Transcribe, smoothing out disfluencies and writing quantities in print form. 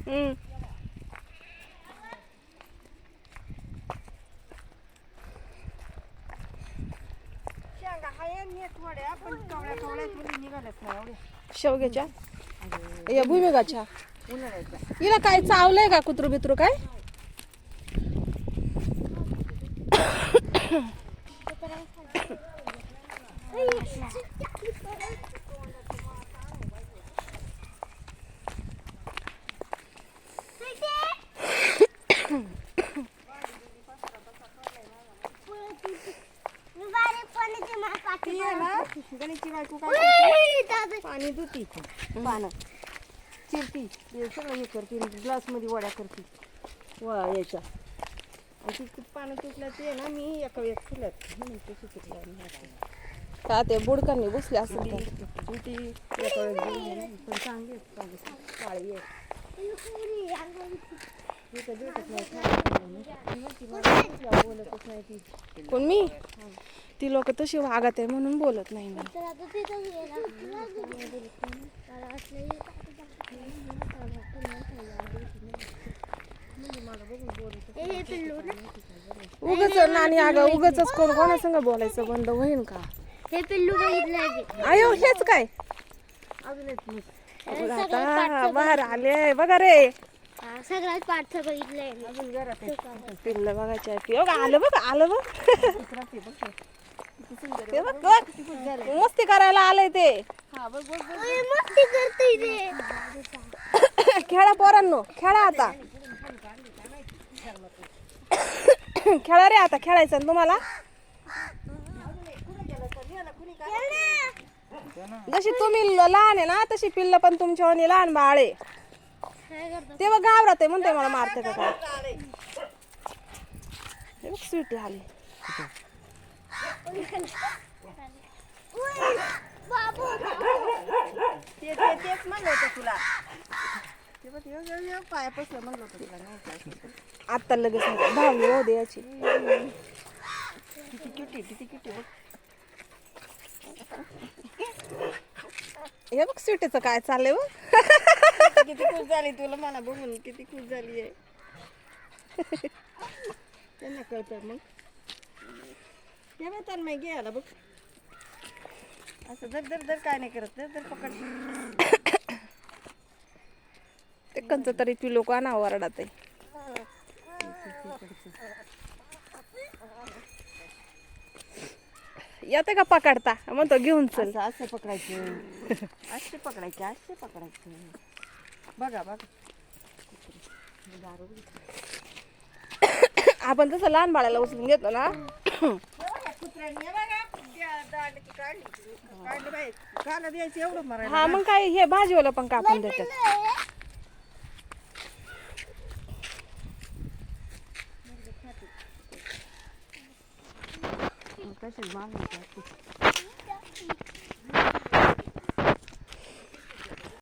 हम्म. शेंगा हाय आणि थोड्या पण कवड्या कवड्या तुला निघाल्यात ना एवढ्या शेवग्याच्या या भुईमुगाच्या उन्हाळ्याच्या. हिला काय चावलंय का कुत्रू बित्रू काय? ती आहे ना गणेशची बायको काय करते? पाणी धुती पानं चिरती ते सगळं हे करते ग्लास मध्ये वड्या करते याच्या आणि ती पानं तुटल्या ते ना मी एका वेळेस फुलत म्हणून ते सुकलं का ते बुडकांनी बसले असेल तर. ती एका वेळेस गेली ना, पण चांगली आहेत पानं, काळी आहेत. हे तर भेटत नाही खायला. बोलतच नाही ती. कोण मी? ती लोक तशी वागत आहे म्हणून बोलत नाही मी. उगाच नानी अगं उगाच कोण कोणा संग बोलायचं बंद होईल का? हे पिल्लू बघितलंय. आयो हेच काय अजून एक मस्त. बघ आता बाहेर आले बघा रे. सगळ्यात पाठचं बघितलंय. अजून घरात आहे. पिल्ल बघायचे आलं बघ आलं बघ. राहते बघ ते. किती सुंदर ते बघ बघ मस्ती करायला आलंय ते. हा बघ बघ बघ. मस्ती करतोय ते. खेळा पोरांनो खेळा आता. खेळा रे आता खेळायचं ना तुम्हाला. जशी तुम्ही लहान आहे ना तशी पिल्ल पण तुमच्यावानी लहान बाळ आहे. ते बघ घाबरत आहे म्हणते मला मारते का काय. हे बघ स्वीटी आली. तेच म्हणलं होतं तुला. ते बघ पायापासून म्हणलं होतं तुला नाही. आता लगेच दहावी हो दे याची. किती किती बघ. हे बघ स्वीटीचं काय चाललंय बघ. किती खुश झाली तुला मला बघून किती खुश झाली आहे. त्यांना कळतं मग ते बघ तर नाही घ्यायला बघ असं दर काय नाही करत दर पकड. ते कंच तरी पिलो का ना वरडात आहे. येते का पकडता म्हणतो घेऊन चल. असं पकडायचं असे पकडायचं बघा बघा. आपण तसं लहान बाळाला उचलून घेतो ना. काला द्यायचं एवढं मरायला. हा मग काय हे भाजीवाला पण कापून देतात. कशी मागणी